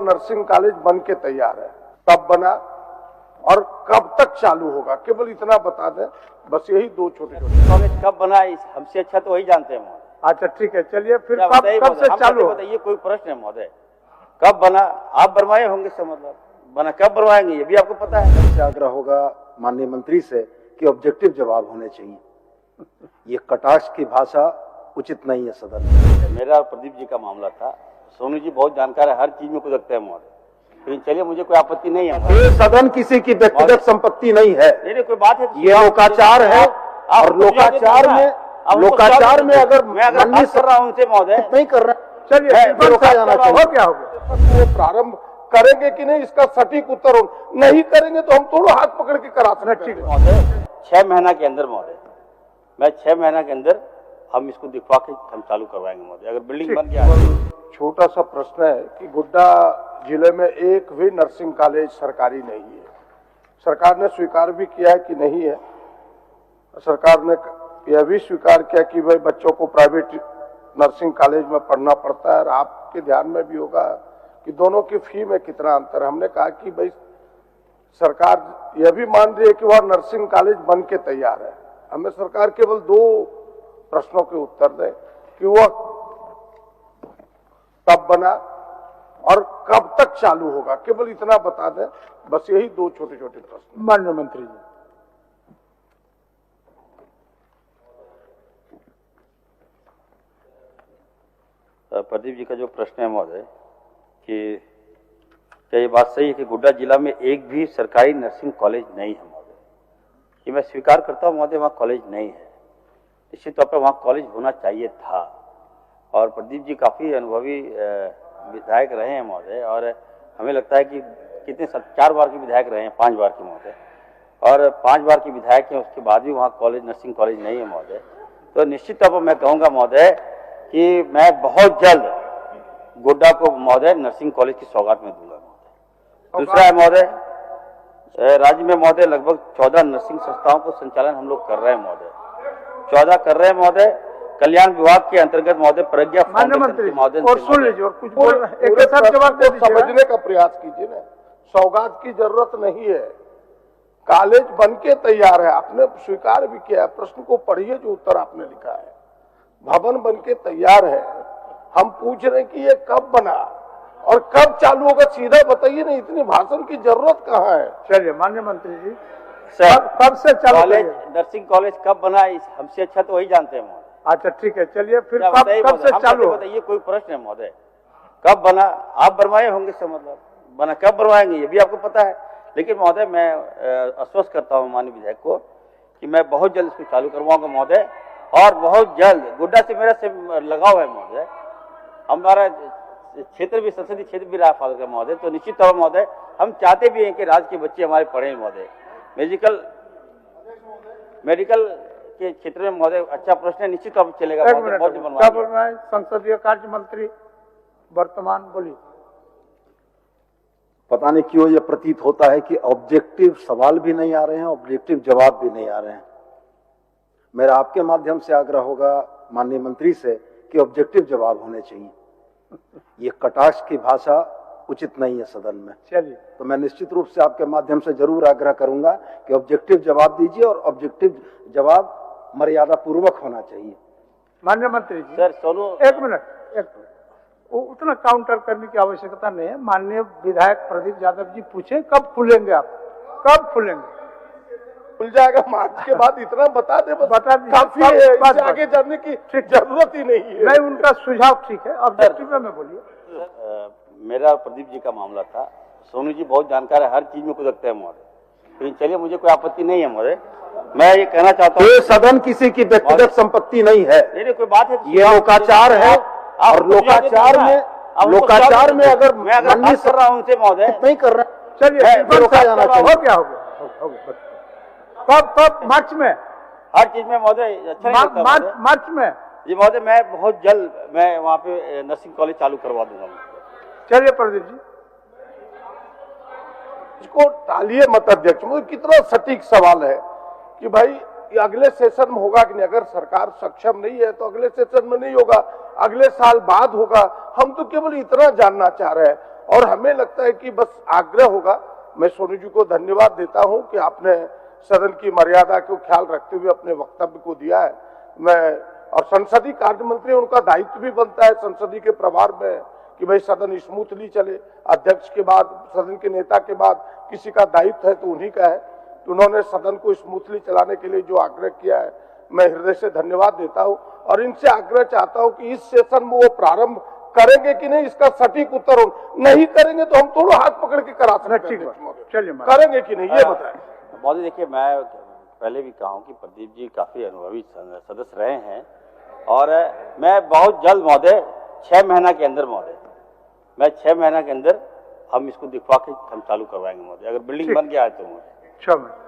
Nursing college बन के तैयार है, कब बना और कब तक चालू होगा, केवल इतना बता दें। बस यही दो छोटे छोटे। कॉलेज कब बना हमसे अच्छा तो वही जानते हैं महोदय। अच्छा ठीक है, चलिए फिर कब से चालू होगा? ये कोई प्रश्न है महोदय? कब बना? आप बनवाए होंगे से मतलब बना कब बनवाएंगे ये भी आपको पता है। हमसे आग्रह होगा माननीय मंत्री से कि ऑब्जेक्टिव जवाब होने चाहिए। ये कटाक्ष की भाषा उचित नहीं है सदन में। मेरा और प्रदीप जी का मामला था। सोनू जी बहुत जानकार है, हर चीज में कुदकते हैं महोदय, लेकिन चलिए मुझे कोई आपत्ति नहीं है। ये सदन किसी की व्यक्तिगत संपत्ति नहीं है, नहीं कोई बात है, ये लोकाचार है। और लोकाचार में अगर मैं बात कर रहा हूँ उनसे महोदय नहीं कर रहा, चलिए रोका जाना चाहिए। हो क्या हो गया? वो प्रारंभ करेंगे कि नहीं इसका सटीक उत्तर हो, नहीं करेंगे तो हम थोड़ा हाथ पकड़ के करा सकते हैं। महोदय 6 महीना के अंदर महोदय, मैं 6 महीना के अंदर हम इसको दिखवा के हम चालू करवाएंगे महोदय, अगर बिल्डिंग बन गया। छोटा सा प्रश्न है कि गोड्डा जिले में एक भी नर्सिंग कॉलेज सरकारी नहीं है। सरकार ने स्वीकार भी किया है कि नहीं है। सरकार ने यह भी स्वीकार किया कि भाई बच्चों को प्राइवेट नर्सिंग कॉलेज में पढ़ना पड़ता है। और आपके ध्यान में भी होगा कि दोनों की फी में कितना अंतर है। हमने कहा कि भाई सरकार यह भी मान रही है कि वह नर्सिंग कॉलेज बन के तैयार है। हमें सरकार केवल 2 प्रश्नों के उत्तर दे कि वह कब बना और कब तक चालू होगा, केवल इतना बता दें। बस यही 2 छोटे छोटे प्रश्न। माननीय मंत्री जी, प्रदीप जी का जो प्रश्न है महोदय कि क्या ये बात सही है कि गोड्डा जिला में एक भी सरकारी नर्सिंग कॉलेज नहीं है महोदय? ये मैं स्वीकार करता हूँ महोदय, वहाँ कॉलेज नहीं है। निश्चित तौर पर वहाँ कॉलेज होना चाहिए था। और प्रदीप जी काफ़ी अनुभवी विधायक रहे हैं महोदय, और हमें लगता है कि कितने 4 बार के विधायक रहे हैं, 5 बार के महोदय, और 5 बार के विधायक हैं, उसके बाद भी वहाँ कॉलेज नर्सिंग कॉलेज नहीं है महोदय। तो निश्चित तौर पर मैं कहूँगा महोदय कि मैं बहुत जल्द गोड्डा को महोदय नर्सिंग कॉलेज की सौगात में दूंगा महोदय। दूसरा है महोदय, राज्य में महोदय लगभग 14 नर्सिंग संस्थाओं को संचालन हम लोग कर रहे हैं महोदय, 14 कर रहे हैं महोदय। कल्याण विभाग के अंतर्गत महोदय प्रज्ञा महोदय और सुन लीजिए और कुछ बोल एक साथ जवाब समझने का प्रयास कीजिए ना। सौगात की जरूरत नहीं है, कॉलेज बन के तैयार है। आपने स्वीकार भी किया है। प्रश्न को पढ़िए जो उत्तर आपने लिखा है। भवन बन के तैयार है। हम पूछ रहे हैं कि ये कब बना और कब चालू होगा, सीधा बताइए ना। इतनी भाषण की जरूरत कहाँ है? चलिए माननीय मंत्री जी, कब से चालू कॉलेज नर्सिंग कॉलेज कब बना हमसे अच्छा तो वही जानते हैं महोदय। अच्छा ठीक है, चलिए फिर कब से चालू होगा? ये कोई प्रश्न है महोदय? कब बना? आप बनवाए होंगे से मतलब बना कब बनवाएंगे ये भी आपको पता है। लेकिन महोदय मैं आश्वस्त करता हूँ माननीय विधायक को कि मैं बहुत जल्द इसको चालू करवाऊंगा महोदय, और बहुत जल्द। गोड्डा से मेरा से लगाव है महोदय, हमारा क्षेत्र भी संसदीय क्षेत्र भी रहा फादर का महोदय। तो निश्चित तौर पर महोदय हम चाहते भी हैं कि राज्य के बच्चे हमारे पढ़े महोदय। मेडिकल के क्षेत्र में महोदय अच्छा प्रश्न है, निश्चित तौर पर चलेगा। क्या बोल रहा है संसदीय कार्य मंत्री वर्तमान? बोलिए। पता नहीं क्यों यह प्रतीत होता है कि ऑब्जेक्टिव सवाल भी नहीं आ रहे हैं, ऑब्जेक्टिव जवाब भी नहीं आ रहे हैं। मेरा आपके माध्यम से आग्रह होगा माननीय मंत्री से कि ऑब्जेक्टिव जवाब होने चाहिए। ये कटाक्ष की भाषा उचित नहीं है सदन में। चलिए, तो मैं निश्चित रूप से आपके माध्यम से जरूर आग्रह करूंगा कि ऑब्जेक्टिव जवाब दीजिए, और ऑब्जेक्टिव जवाब मर्यादा पूर्वक होना चाहिए। माननीय मंत्री जी, सर सोनू एक मिनट, वो उतना काउंटर करने की आवश्यकता नहीं है। माननीय विधायक प्रदीप यादव जी पूछे कब खुलेंगे, आप कब खुलेंगे? खुल जाएगा मार्च के बाद, इतना बता दे, बता दी काफी है, आगे जाने की जरूरत ही नहीं है। नहीं, उनका सुझाव ठीक है, ऑब्जेक्टिव में बोलिए। मेरा और प्रदीप जी का मामला था। सोनू जी बहुत जानकार है, हर चीज में कुदकते हैं महोदय, लेकिन चलिए मुझे कोई आपत्ति नहीं है महोदय। मैं ये कहना चाहता हूँ, ये सदन किसी की व्यक्तिगत संपत्ति नहीं है। नहीं कोई बात है, ये लोकाचार है। और लोकाचार में अगर मैं बात कर रहा हूँ उनसे महोदय नहीं कर रहा, चलिए रोका जाना चाहिए। हो क्या हो गया? कब? मार्च में? हर चीज में महोदय अच्छा नहीं लगता मार्च में जी महोदय। मैं बहुत जल्द मैं वहाँ पे नर्सिंग कॉलेज चालू करवा दूंगा। चलिए प्रदीप जी, इसको टालिए मत अध्यक्ष। मुझे कितना सटीक सवाल है कि भाई ये अगले सेशन में होगा कि नहीं। अगर सरकार सक्षम नहीं है तो अगले सेशन में नहीं होगा, अगले साल बाद होगा। हम तो केवल इतना जानना चाह रहे हैं। और हमें लगता है कि बस आग्रह होगा। मैं सोनू जी को धन्यवाद देता हूं कि आपने सदन की मर्यादा को ख्याल रखते हुए अपने वक्तव्य को दिया है। मैं और संसदीय कार्य मंत्री, उनका दायित्व भी बनता है संसदीय के प्रभार में कि भाई सदन स्मूथली चले। अध्यक्ष के बाद, सदन के नेता के बाद किसी का दायित्व है तो उन्हीं का है। तो उन्होंने सदन को स्मूथली चलाने के लिए जो आग्रह किया है, मैं हृदय से धन्यवाद देता हूं और इनसे आग्रह चाहता हूं कि इस सेशन में वो प्रारंभ करेंगे कि नहीं, इसका सटीक उत्तर नहीं करेंगे तो हम थोड़ा हाथ पकड़ के करा सकते हैं। चलिए, करेंगे कि नहीं ये बताएं। महोदय देखिए, मैं पहले भी कहा हूं कि प्रदीप जी काफी अनुभवी सदस्य रहे हैं और मैं बहुत जल्द महोदय 6 महीना के अंदर महोदय मैं 6 महीना के अंदर हम इसको दिखवा के हम चालू करवाएंगे महोदय, अगर बिल्डिंग बन गया है तो महोदय। चलो।